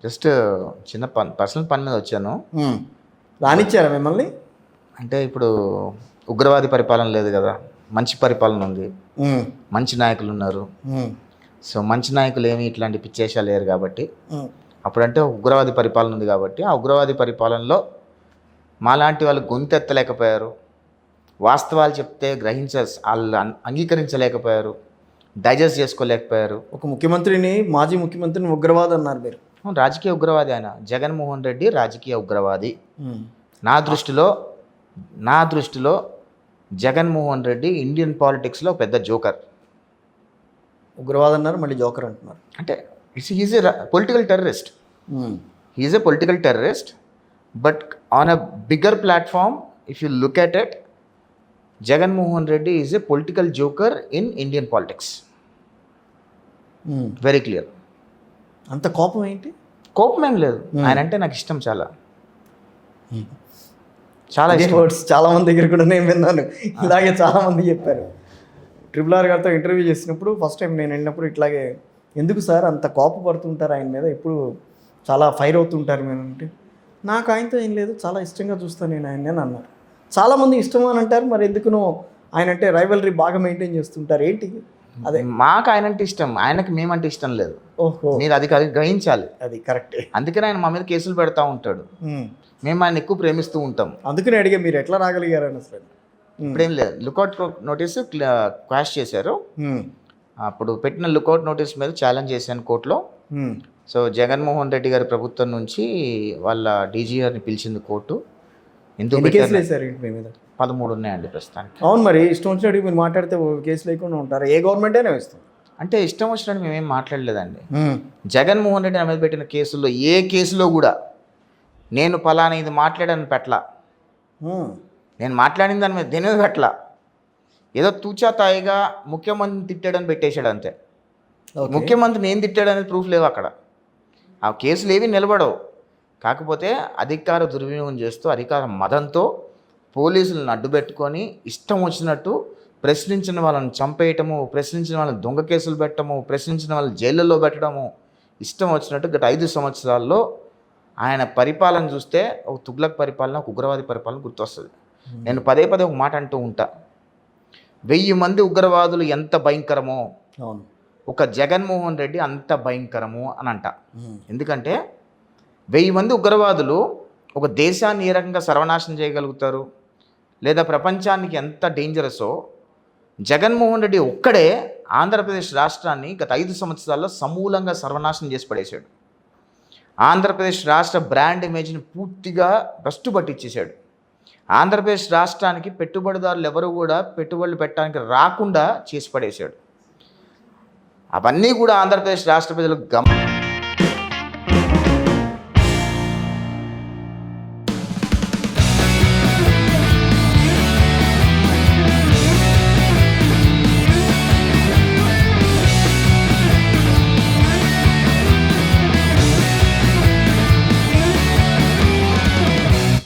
Just చిన్న personal పని మీద వచ్చాను. రానిచ్చారా మిమ్మల్ని? అంటే ఇప్పుడు ఉగ్రవాది పరిపాలన లేదు కదా, మంచి పరిపాలన ఉంది, మంచి నాయకులు ఉన్నారు. సో మంచి నాయకులు ఏమి ఇట్లాంటి పిచ్చేషాలు లేరు కాబట్టి, అప్పుడంటే ఉగ్రవాది పరిపాలన ఉంది కాబట్టి ఆ ఉగ్రవాది పరిపాలనలో మాలాంటి వాళ్ళు గొంతెత్తలేకపోయారు, వాస్తవాలు చెప్తే వాళ్ళు అంగీకరించలేకపోయారు, డైజెస్ట్ చేసుకోలేకపోయారు. ఒక ముఖ్యమంత్రిని, మాజీ ముఖ్యమంత్రిని ఉగ్రవాది అన్నారు మీరు. రాజకీయ ఉగ్రవాది ఆయన జగన్మోహన్ రెడ్డి రాజకీయ ఉగ్రవాది. నా దృష్టిలో జగన్మోహన్ రెడ్డి ఇండియన్ పాలిటిక్స్లో పెద్ద జోకర్. ఉగ్రవాది అన్నారు, మళ్ళీ జోకర్ అంటున్నారు. అంటే he's a political terrorist. He is a political terrorist, but on a bigger platform if you look at it, Jaganmohan Reddy is a political joker in Indian politics. Very clear. అంత కోపం ఏంటి? కోపం ఏం లేదు, ఆయన అంటే నాకు ఇష్టం, చాలా చాలా ఇష్టం. వర్డ్స్ చాలా మంది దగ్గర కూడా నేను విన్నాను, ఇలాగే చాలా మంది చెప్పారు. RRR గారితో ఇంటర్వ్యూ చేసినప్పుడు ఫస్ట్ టైం నేను వెళ్ళినప్పుడు ఇట్లాగే, ఎందుకు సార్ అంత కోపపడుతుంటారు ఆయన మీద, ఎప్పుడు చాలా ఫైర్ అవుతుంటారు మీరు అంటే, నాకు ఆయనతో ఏం లేదు, చాలా ఇష్టంగా చూస్తాను నేను ఆయన్ని అని అన్నారు. చాలామంది ఇష్టం అని అంటారు, మరి ఎందుకునో ఆయన అంటే రైవలరీ బాగా మెయింటైన్ చేస్తుంటారు ఏంటి? అదే మాకు ఆయన అంటే ఇష్టం, ఆయనకి మేమంటే ఇష్టం లేదు. ఓహో, మీరు అది గ్రహించాలి. అది కరెక్టే. అందుకని ఆయన మా మీద కేసులు పెడతా ఉంటాడు, మేము ఆయన ఎక్కువ ప్రేమిస్తూ ఉంటాం. అందుకని అడిగే మీరు ఎట్లా రాగలిగారని అసలు. ఇప్పుడేం లేదు, లుకౌట్ నోటీస్ క్వాష్ చేశారు. అప్పుడు పెట్టిన లుకౌట్ నోటీస్ మీద ఛాలెంజ్ చేశాను కోర్టులో. సో జగన్మోహన్ రెడ్డి గారి ప్రభుత్వం నుంచి వాళ్ళ డీజీ గారిని పిలిచింది కోర్టు. ఎందుకు 13 ఉన్నాయండి ప్రస్తుతానికి. అవును, మరి ఇష్టం వచ్చినట్టు మీరు మాట్లాడితే కేసు లేకుండా ఉంటారు, ఏ గవర్నమెంట్ అయినా వేస్తుంది. అంటే ఇష్టం వచ్చినట్టు మేమేం మాట్లాడలేదండి. జగన్మోహన్ రెడ్డి నా మీద పెట్టిన కేసుల్లో ఏ కేసులో కూడా నేను పలానా ఇది మాట్లాడాను పెట్టలా. నేను మాట్లాడిన దాని మీద దేని మీద పెట్టలా. ఏదో తూచాతాయిగా ముఖ్యమంత్రిని తిట్టాడని పెట్టేశాడు అంతే. ముఖ్యమంత్రిని ఏం తిట్టాడు అనేది ప్రూఫ్ లేవు అక్కడ. ఆ కేసులు ఏవి నిలబడవు. కాకపోతే అధికార దుర్వినియోగం చేస్తూ, అధికార మదంతో పోలీసులను అడ్డుపెట్టుకొని ఇష్టం వచ్చినట్టు ప్రశ్నించిన వాళ్ళని చంపేయటము, ప్రశ్నించిన వాళ్ళని దొంగ కేసులు పెట్టడము, ప్రశ్నించిన వాళ్ళని జైళ్ళల్లో పెట్టడము, ఇష్టం వచ్చినట్టు గత 5 సంవత్సరాల్లో ఆయన పరిపాలన చూస్తే ఒక తుగ్లక్ పరిపాలన, ఒక ఉగ్రవాది పరిపాలన గుర్తొస్తుంది. నేను పదే ఒక మాట అంటూ ఉంటా, 1000 మంది ఉగ్రవాదులు ఎంత భయంకరమో ఒక జగన్మోహన్ రెడ్డి అంత భయంకరము అని అంట. ఎందుకంటే 1000 మంది ఉగ్రవాదులు ఒక దేశాన్ని ఏ రకంగా సర్వనాశనం చేయగలుగుతారు, లేదా ప్రపంచానికి ఎంత డేంజరసో, జగన్మోహన్ రెడ్డి ఒక్కడే ఆంధ్రప్రదేశ్ రాష్ట్రాన్ని గత 5 సంవత్సరాల్లో సమూలంగా సర్వనాశనం చేసి పడేశాడు. ఆంధ్రప్రదేశ్ రాష్ట్ర బ్రాండ్ ఇమేజ్ని పూర్తిగా భ్రష్టు పట్టించేశాడు. ఆంధ్రప్రదేశ్ రాష్ట్రానికి పెట్టుబడిదారులు ఎవరు కూడా పెట్టుబడులు పెట్టడానికి రాకుండా చేసి పడేశాడు. అవన్నీ కూడా ఆంధ్రప్రదేశ్ రాష్ట్ర ప్రజలకు